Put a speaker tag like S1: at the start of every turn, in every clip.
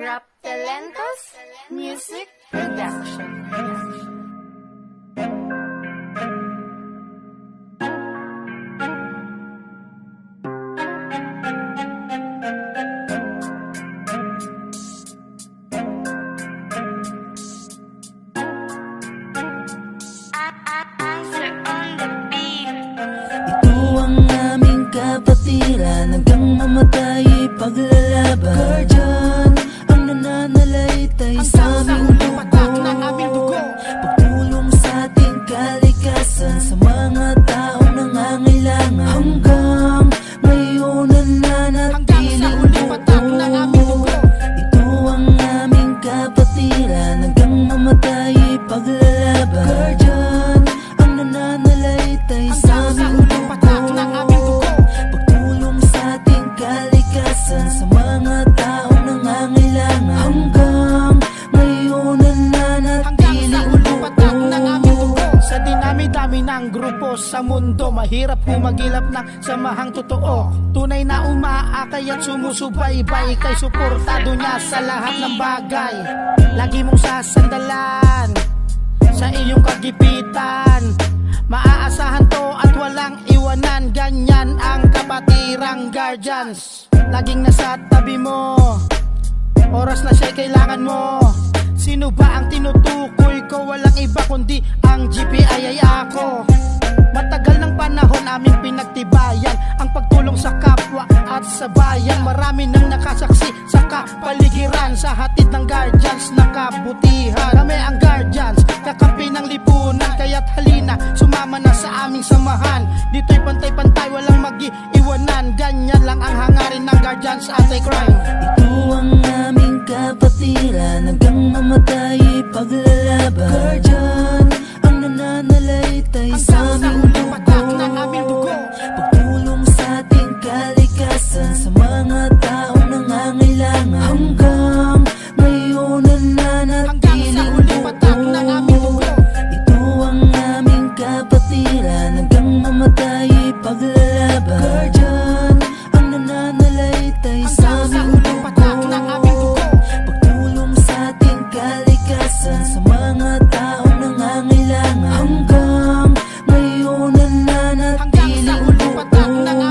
S1: Rap Talentos Music Production.
S2: Kapatiran hanggang mamatay paglalaban. Guardian, ang nananalaytay sa aming dugo. Pagtulong sa ating kalikasan sa mga taong nangangailangan. Hanggang ngayon nananatiling buo. Ito ang aming kapatiran hanggang mamatay paglalaban. Guardian, ang nananalaytay sa aming dugo. Sa mga taong nangangailangan. Hanggang ngayon nananatiling buo.
S3: Sa dinami-dami ng grupo sa mundo, mahirap humagilap ng samahang totoo. Tunay na umaakay at sumusubaybay, kay suportado niya sa lahat ng bagay. Lagi mong sasandalan sa iyong kagipitan. Maaasahan to at walang iwanan. Ganyan ang kapatirang Guardians. Laging nasa tabi mo, oras na siya'y kailangan mo. Sino ba ang tinutukoy ko? Walang iba kundi ang GPI ay ako. Matagal ng panahon aming pinagtibayan ang pagtulong sa kapwa at sa bayan. Marami nang nakasaksi sa kapaligiran, sa hatid ng Guardians na kabutihan. Kami ang Guardians, kakampi ng lipunan, kaya't halina, sumama na sa aming samahan. Dito'y pantay-pantay, walang mag-iiwanan. Ganyan lang ang hangarin ng Guardians Anti-Crime.
S2: Ito ang aming kapatiran hanggang mamatay paglalaban. Guardian, ang nananalaytay sa aming dugo. Pagtulong sa ating kalikasan sa mga taong nangangailangan. Hanggang ngayon nananatiling buo. Ito ang aming kapatiran hanggang mamatay paglalaban. Guardian, ang nananalaytay sa aming dugo. Pagtulong sa ating kalikasan sa mga taong nangangailangan. Hanggang ngayon nananatiling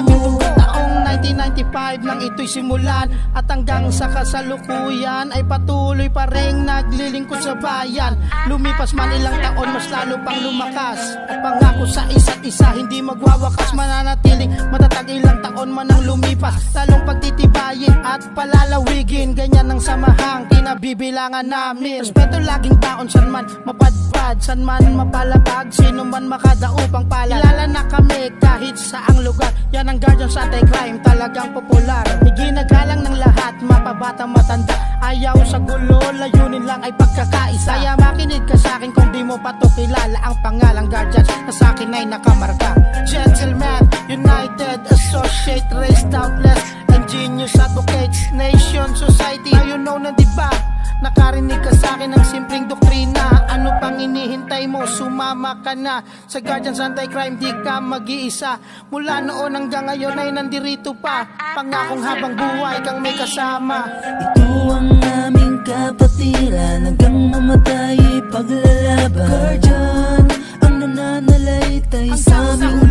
S2: buo.
S3: Taong 1995 nang ito'y simulan, at hanggang sa kasalukuyan ay patuloy pa rin naglilingkod sa bayan. Lumipas man ilang taon, mas lalo pang lumakas, at pangako sa isa't isa hindi magwawakas. Mananatiling matatag ilang taon man ang lumipas, lalong pagtitibayin at palalawigin. Ganyan ang samahang kinabibilangan namin. Respeto laging baon, san man mapadpad, san man mapalapag, sino man makadaupang palad. Kilala na kami kahit saang lugar. Yan ang Guardians Anti-Crime, talagang popular. Iginagalang ng lahat, mapabata matanda. Ayaw sa gulo, layunin lang ay pagkakaisa. Kaya makinig ka sa akin kung di mo pa to kilala. Ang pangalang Guardians na sa akin ay nakamarka. Gentlemen, United, Associate, Race, Doubtless, and Genius Advocates, Nation, Society. Now you know na diba, nakarinig ka sa akin ng simpleng doktrina. Ano pang inihintay mo? Sumama ka na sa Guardians Anti-Crime, di ka mag-iisa. Mula noon hanggang ngayon ay nandirito pa, pangakong habang buhay kang may kasama.
S2: Ito ang aming kapatiran hanggang mamatay paglalaban. Guardian, ang nananalaytay sa aming